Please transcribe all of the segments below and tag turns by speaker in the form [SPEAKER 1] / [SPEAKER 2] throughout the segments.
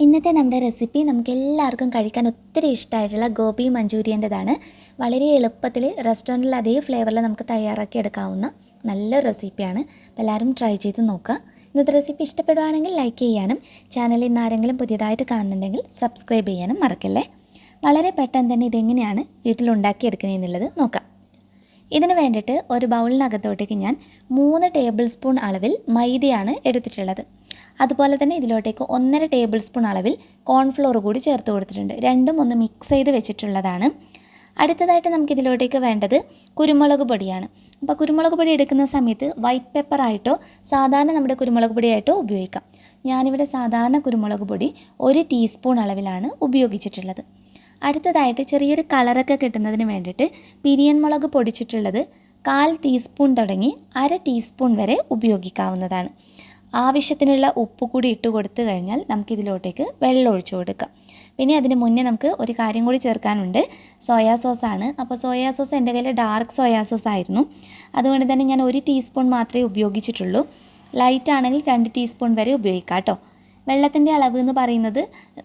[SPEAKER 1] ഇന്നത്തെ നമ്മുടെ റെസിപ്പി നമുക്ക് എല്ലാവർക്കും കഴിക്കാൻ ഒത്തിരി ഇഷ്ടമായിട്ടുള്ള ഗോബി മഞ്ചൂരിയൻ്റെതാണ്. വളരെ എളുപ്പത്തിൽ റെസ്റ്റോറൻറ്റിൽ അതേ ഫ്ലേവറിൽ നമുക്ക് തയ്യാറാക്കി എടുക്കാവുന്ന നല്ലൊരു റെസിപ്പിയാണ്. അപ്പോൾ എല്ലാവരും ട്രൈ ചെയ്ത് നോക്കുക. ഇന്നത്തെ റെസിപ്പി ഇഷ്ടപ്പെടുകയാണെങ്കിൽ ലൈക്ക് ചെയ്യാനും ചാനലിൽ നിന്ന് ആരെങ്കിലും പുതിയതായിട്ട് കാണുന്നുണ്ടെങ്കിൽ സബ്സ്ക്രൈബ് ചെയ്യാനും മറക്കല്ലേ. വളരെ പെട്ടെന്ന് തന്നെ ഇതെങ്ങനെയാണ് വീട്ടിലുണ്ടാക്കിയെടുക്കുന്നതെന്നുള്ളത് നോക്കാം. ഇതിന് വേണ്ടിയിട്ട് ഒരു ബൗളിനകത്തോട്ടേക്ക് ഞാൻ 3 ടേബിൾ സ്പൂൺ അളവിൽ മൈദയാണ് എടുത്തിട്ടുള്ളത്. അതുപോലെ തന്നെ ഇതിലോട്ടേക്ക് 1.5 ടേബിൾ സ്പൂൺ അളവിൽ കോൺഫ്ലോർ കൂടി ചേർത്ത് കൊടുത്തിട്ടുണ്ട്. രണ്ടും ഒന്ന് മിക്സ് ചെയ്ത് വെച്ചിട്ടുള്ളതാണ്. അടുത്തതായിട്ട് നമുക്കിതിലോട്ടേക്ക് വേണ്ടത് കുരുമുളക് പൊടിയാണ്. അപ്പോൾ കുരുമുളക് പൊടി എടുക്കുന്ന സമയത്ത് വൈറ്റ് പെപ്പറായിട്ടോ സാധാരണ നമ്മുടെ കുരുമുളക് പൊടിയായിട്ടോ ഉപയോഗിക്കാം. ഞാനിവിടെ സാധാരണ കുരുമുളക് പൊടി 1 ടീസ്പൂൺ അളവിലാണ് ഉപയോഗിച്ചിട്ടുള്ളത്. അടുത്തതായിട്ട് ചെറിയൊരു കളറൊക്കെ കിട്ടുന്നതിന് വേണ്ടിയിട്ട് പിരിയൻ മുളക് പൊടിച്ചിട്ടുള്ളത് 1/4 ടീസ്പൂൺ തുടങ്ങി 1/2 ടീസ്പൂൺ വരെ ഉപയോഗിക്കാവുന്നതാണ്. ആവശ്യത്തിനുള്ള ഉപ്പ് കൂടി ഇട്ട് കൊടുത്തു കഴിഞ്ഞാൽ നമുക്കിതിലോട്ടേക്ക് വെള്ളം ഒഴിച്ചു കൊടുക്കാം. പിന്നെ അതിന് മുന്നേ നമുക്ക് ഒരു കാര്യം കൂടി ചേർക്കാനുണ്ട്. സോയാ സോസാണ്. അപ്പോൾ സോയാ സോസ് എൻ്റെ കയ്യിൽ ഡാർക്ക് സോയാ സോസ് ആയിരുന്നു. അതുകൊണ്ട് തന്നെ ഞാൻ 1 ടീസ്പൂൺ മാത്രമേ ഉപയോഗിച്ചിട്ടുള്ളൂ. ലൈറ്റ് ആണെങ്കിൽ 2 ടീസ്പൂൺ വരെ ഉപയോഗിക്കാം കേട്ടോ. വെള്ളത്തിൻ്റെ അളവ് എന്ന് പറയുന്നത്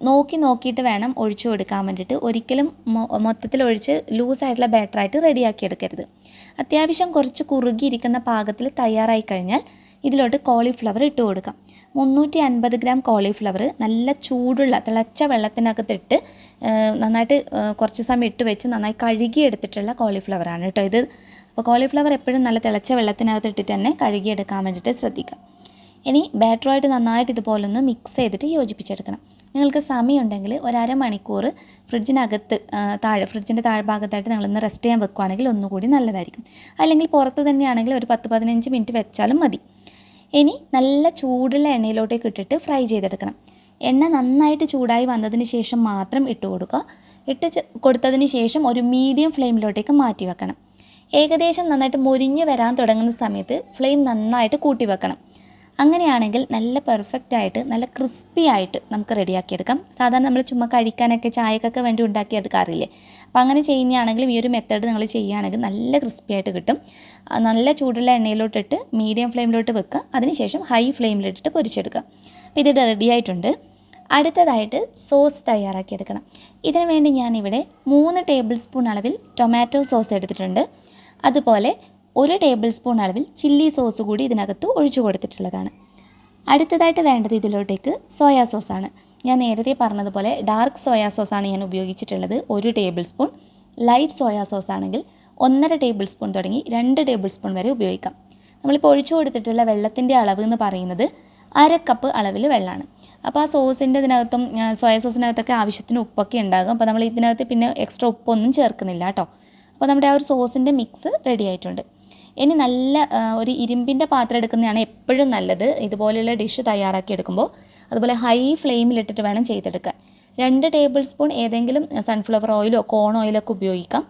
[SPEAKER 1] നോക്കിയിട്ട് വേണം ഒഴിച്ചു കൊടുക്കാൻ വേണ്ടിയിട്ട്. ഒരിക്കലും മൊത്തത്തിൽ ഒഴിച്ച് ലൂസായിട്ടുള്ള ബാറ്ററായിട്ട് റെഡിയാക്കി എടുക്കരുത്. അത്യാവശ്യം കുറച്ച് കുറുകിയിരിക്കുന്ന പാകത്തിൽ തയ്യാറായി കഴിഞ്ഞാൽ ഇതിലോട്ട് കോളിഫ്ലവർ ഇട്ട് കൊടുക്കാം. 350 ഗ്രാം കോളിഫ്ലവർ നല്ല ചൂടുള്ള തിളച്ച വെള്ളത്തിനകത്തിട്ട് നന്നായിട്ട് കുറച്ച് സമയം ഇട്ട് വെച്ച് നന്നായി കഴുകി എടുത്തിട്ടുള്ള കോളിഫ്ലവറാണ് കേട്ടോ ഇത്. അപ്പോൾ കോളിഫ്ലവർ എപ്പോഴും നല്ല തിളച്ച വെള്ളത്തിനകത്ത് ഇട്ടിട്ട് തന്നെ കഴുകിയെടുക്കാൻ വേണ്ടിയിട്ട് ശ്രദ്ധിക്കുക. ഇനി ബാറ്ററുമായിട്ട് നന്നായിട്ട് ഇതുപോലൊന്ന് മിക്സ് ചെയ്തിട്ട് യോജിപ്പിച്ചെടുക്കണം. നിങ്ങൾക്ക് സമയമുണ്ടെങ്കിൽ ഒരു അരമണിക്കൂർ ഫ്രിഡ്ജിനകത്ത് ഫ്രിഡ്ജിൻ്റെ താഴ്ഭാഗത്തായിട്ട് നിങ്ങളൊന്ന് റെസ്റ്റ് ചെയ്യാൻ വെക്കുകയാണെങ്കിൽ ഒന്നുകൂടി നല്ലതായിരിക്കും. അല്ലെങ്കിൽ പുറത്ത് തന്നെയാണെങ്കിൽ ഒരു 10-15 മിനിറ്റ് വെച്ചാലും മതി. ഇനി നല്ല ചൂടുള്ള എണ്ണയിലോട്ടേക്ക് ഇട്ടിട്ട് ഫ്രൈ ചെയ്തെടുക്കണം. എണ്ണ നന്നായിട്ട് ചൂടായി വന്നതിന് ശേഷം മാത്രം ഇട്ട് കൊടുക്കുക. കൊടുത്തതിന് ശേഷം ഒരു മീഡിയം ഫ്ലെയിമിലോട്ടേക്ക് മാറ്റി വെക്കണം. ഏകദേശം നന്നായിട്ട് മൊരിഞ്ഞ് വരാൻ തുടങ്ങുന്ന സമയത്ത് ഫ്ലെയിം നന്നായിട്ട് കൂട്ടി വെക്കണം. അങ്ങനെയാണെങ്കിൽ നല്ല പെർഫെക്റ്റ് ആയിട്ട് നല്ല ക്രിസ്പി ആയിട്ട് നമുക്ക് റെഡിയാക്കിയെടുക്കാം. സാധാരണ നമ്മൾ ചുമ്മാ കഴിക്കാനൊക്കെ ചായക്കൊക്കെ വേണ്ടി ഉണ്ടാക്കിയെടുക്കാറില്ലേ. അപ്പോൾ അങ്ങനെ ചെയ്യുന്നതാണെങ്കിലും ഈ ഒരു മെത്തേഡ് നിങ്ങൾ ചെയ്യുകയാണെങ്കിൽ നല്ല ക്രിസ്പി ആയിട്ട് കിട്ടും. നല്ല ചൂടുള്ള എണ്ണയിലോട്ടിട്ട് മീഡിയം ഫ്ലെയിമിലോട്ട് വെക്കുക. അതിനുശേഷം ഹൈ ഫ്ലെയിമിലിട്ടിട്ട് പൊരിച്ചെടുക്കുക. അപ്പോൾ ഇത് റെഡി ആയിട്ടുണ്ട്. അടുത്തതായിട്ട് സോസ് തയ്യാറാക്കിയെടുക്കണം. ഇതിനു വേണ്ടി ഞാനിവിടെ 3 ടേബിൾ സ്പൂൺ അളവിൽ ടൊമാറ്റോ സോസ് എടുത്തിട്ടുണ്ട്. അതുപോലെ 1 ടേബിൾ സ്പൂൺ അളവിൽ ചില്ലി സോസ് കൂടി ഇതിനകത്ത് ഒഴിച്ചു കൊടുത്തിട്ടുള്ളതാണ്. അടുത്തതായിട്ട് വേണ്ടത് ഇതിലോട്ടേക്ക് സോയാ സോസാണ്. ഞാൻ നേരത്തെ പറഞ്ഞതുപോലെ ഡാർക്ക് സോയാ സോസാണ് ഞാൻ ഉപയോഗിച്ചിട്ടുള്ളത് 1 table spoon. Light soya sauce ആണെങ്കിൽ 1.5 ടേബിൾ സ്പൂൺ തുടങ്ങി 2 ടേബിൾ സ്പൂൺ വരെ ഉപയോഗിക്കാം. നമ്മളിപ്പോൾ ഒഴിച്ചു കൊടുത്തിട്ടുള്ള വെള്ളത്തിൻ്റെ അളവ് എന്ന് പറയുന്നത് 1/2 കപ്പ് അളവിൽ വെള്ളമാണ്. അപ്പോൾ ആ സോസിൻ്റെ ഇതിനകത്തും സോയാ സോസിനകത്തൊക്കെ ആവശ്യത്തിന് ഉപ്പൊക്കെ ഉണ്ടാകും. അപ്പോൾ നമ്മൾ ഇതിനകത്ത് പിന്നെ എക്സ്ട്രാ ഉപ്പൊന്നും ചേർക്കുന്നില്ല കേട്ടോ. അപ്പോൾ നമ്മുടെ ആ ഒരു സോസിൻ്റെ മിക്സ് റെഡി ആയിട്ടുണ്ട്. ഇനി നല്ല ഒരു ഇരുമ്പിൻ്റെ പാത്രം എടുക്കുന്നതാണ് എപ്പോഴും നല്ലത് ഇതുപോലെയുള്ള ഡിഷ് തയ്യാറാക്കി എടുക്കുമ്പോൾ. അതുപോലെ ഹൈ ഫ്ലെയിമിലിട്ടിട്ട് വേണം ചെയ്തെടുക്കാൻ. 2 ടേബിൾ സ്പൂൺ ഏതെങ്കിലും സൺഫ്ലവർ ഓയിലോ കോൺ ഓയിലൊക്കെ ഉപയോഗിക്കാം.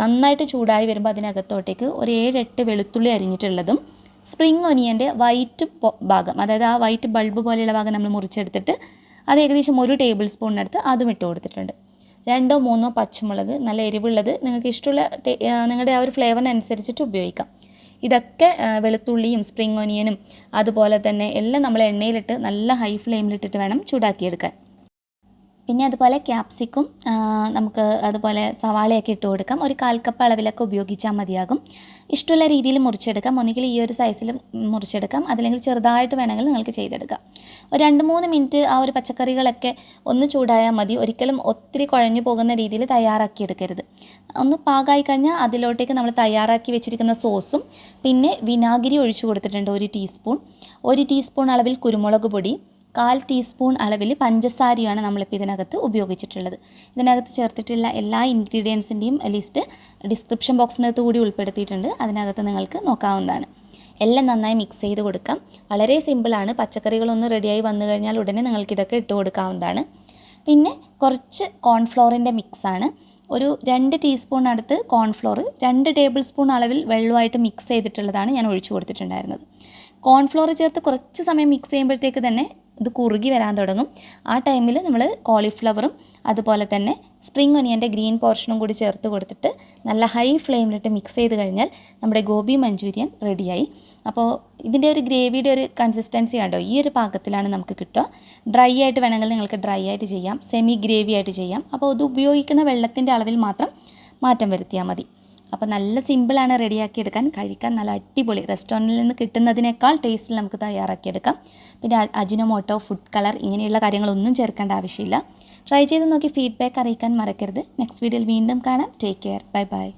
[SPEAKER 1] നന്നായിട്ട് ചൂടായി വരുമ്പോൾ അതിനകത്തോട്ടേക്ക് ഒരു 7-8 വെളുത്തുള്ളി അരിഞ്ഞിട്ടുള്ളതും സ്പ്രിംഗ് ഒനിയൻ്റെ വൈറ്റ് ഭാഗം, അതായത് ആ വൈറ്റ് ബൾബ് പോലെയുള്ള ഭാഗം നമ്മൾ മുറിച്ചെടുത്തിട്ട് അത് ഏകദേശം 1 ടേബിൾ സ്പൂണിനടുത്ത് അതും ഇട്ട് കൊടുത്തിട്ടുണ്ട്. 2-3 പച്ചമുളക് നല്ല എരിവുള്ളത് നിങ്ങൾക്ക് ഇഷ്ടമുള്ള നിങ്ങളുടെ ആ ഒരു ഫ്ലേവറിനനുസരിച്ചിട്ട് ഉപയോഗിക്കാം. ഇതൊക്കെ വെളുത്തുള്ളിയും സ്പ്രിംഗ് ഒനിയനും അതുപോലെ തന്നെ എല്ലാം നമ്മൾ എണ്ണയിലിട്ട് നല്ല ഹൈ ഫ്ലെയിമിലിട്ടിട്ട് വേണം ചൂടാക്കിയെടുക്കാൻ. പിന്നെ അതുപോലെ ക്യാപ്സിക്കും നമുക്ക് അതുപോലെ സവാളയൊക്കെ ഇട്ട് കൊടുക്കാം. ഒരു 1/4 കപ്പ് അളവിലൊക്കെ ഉപയോഗിച്ചാൽ മതിയാകും. ഇഷ്ടമുള്ള രീതിയിൽ മുറിച്ചെടുക്കാം. ഒന്നുകിൽ ഈ ഒരു സൈസിൽ മുറിച്ചെടുക്കാം, അതല്ലെങ്കിൽ ചെറുതായിട്ട് വേണമെങ്കിൽ നിങ്ങൾക്ക് ചെയ്തെടുക്കാം. ഒരു 2-3 മിനിറ്റ് ആ ഒരു പച്ചക്കറികളൊക്കെ ഒന്ന് ചൂടായാൽ മതി. ഒരിക്കലും ഒത്തിരി കുഴഞ്ഞു പോകുന്ന രീതിയിൽ തയ്യാറാക്കിയെടുക്കരുത്. ഒന്ന് പാകമായി കഴിഞ്ഞാൽ അതിലോട്ടേക്ക് നമ്മൾ തയ്യാറാക്കി വെച്ചിരിക്കുന്ന സോസും പിന്നെ വിനാഗിരി ഒഴിച്ചു കൊടുത്തിട്ടുണ്ട് 1 ടീസ്പൂൺ. 1 ടീസ്പൂൺ അളവിൽ കുരുമുളക് പൊടി, 1/4 ടീസ്പൂൺ അളവിൽ പഞ്ചസാരയാണ് നമ്മളിപ്പോൾ ഇതിനകത്ത് ഉപയോഗിച്ചിട്ടുള്ളത്. ഇതിനകത്ത് ചേർത്തിട്ടുള്ള എല്ലാ ഇൻഗ്രീഡിയൻസിൻ്റെയും ലിസ്റ്റ് ഡിസ്ക്രിപ്ഷൻ ബോക്സിനകത്ത് കൂടി ഉൾപ്പെടുത്തിയിട്ടുണ്ട്. അതിനകത്ത് നിങ്ങൾക്ക് നോക്കാവുന്നതാണ്. എല്ലാം നന്നായി മിക്സ് ചെയ്ത് കൊടുക്കാം. വളരെ സിമ്പിളാണ്. പച്ചക്കറികളൊന്ന് റെഡിയായി വന്നു കഴിഞ്ഞാൽ ഉടനെ നിങ്ങൾക്കിതൊക്കെ ഇട്ട് കൊടുക്കാവുന്നതാണ്. പിന്നെ കുറച്ച് കോൺഫ്ലോറിൻ്റെ മിക്സാണ്. ഒരു 2 ടീസ്പൂൺ അടുത്ത് കോൺഫ്ലോർ 2 ടേബിൾ സ്പൂൺ അളവിൽ വെള്ളമായിട്ട് മിക്സ് ചെയ്തിട്ടുള്ളതാണ് ഞാൻ ഒഴിച്ചു കൊടുത്തിട്ടുണ്ടായിരുന്നത്. കോൺഫ്ലോർ ചേർത്ത് കുറച്ച് സമയം മിക്സ് ചെയ്യുമ്പോഴത്തേക്ക് തന്നെ ഇത് കുറുകി വരാൻ തുടങ്ങും. ആ ടൈമിൽ നമ്മൾ കോളിഫ്ലവറും അതുപോലെ തന്നെ സ്പ്രിംഗ് ഒനിയൻ്റെ ഗ്രീൻ പോർഷനും കൂടി ചേർത്ത് കൊടുത്തിട്ട് നല്ല ഹൈ ഫ്ലെയിമിലിട്ട് മിക്സ് ചെയ്ത് കഴിഞ്ഞാൽ നമ്മുടെ ഗോബി മഞ്ചൂരിയൻ റെഡിയായി. അപ്പോൾ ഇതിൻ്റെ ഒരു ഗ്രേവിയുടെ ഒരു കൺസിസ്റ്റൻസി കണ്ടോ, ഈ ഒരു പാകത്തിലാണ് നമുക്ക് കിട്ടുക. ഡ്രൈ ആയിട്ട് വേണമെങ്കിൽ നിങ്ങൾക്ക് ഡ്രൈ ആയിട്ട് ചെയ്യാം, സെമി ഗ്രേവി ആയിട്ട് ചെയ്യാം. അപ്പോൾ ഇത് ഉപയോഗിക്കുന്ന വെള്ളത്തിൻ്റെ അളവിൽ മാത്രം മാറ്റം വരുത്തിയാൽ മതി. അപ്പോൾ നല്ല സിമ്പിളാണ് റെഡിയാക്കി എടുക്കാൻ, കഴിക്കാൻ നല്ല അടിപൊളി, റെസ്റ്റോറൻറ്റിൽ നിന്ന് കിട്ടുന്നതിനേക്കാൾ ടേസ്റ്റിൽ നമുക്ക് തയ്യാറാക്കിയെടുക്കാം. പിന്നെ അജിനോമോട്ടോ, ഫുഡ് കളർ ഇങ്ങനെയുള്ള കാര്യങ്ങളൊന്നും ചേർക്കേണ്ട ആവശ്യമില്ല. ട്രൈ ചെയ്ത് നോക്കി ഫീഡ്ബാക്ക് അറിയിക്കാൻ മറക്കരുത്. നെക്സ്റ്റ് വീഡിയോയിൽ വീണ്ടും കാണാം. Take care. Bye bye.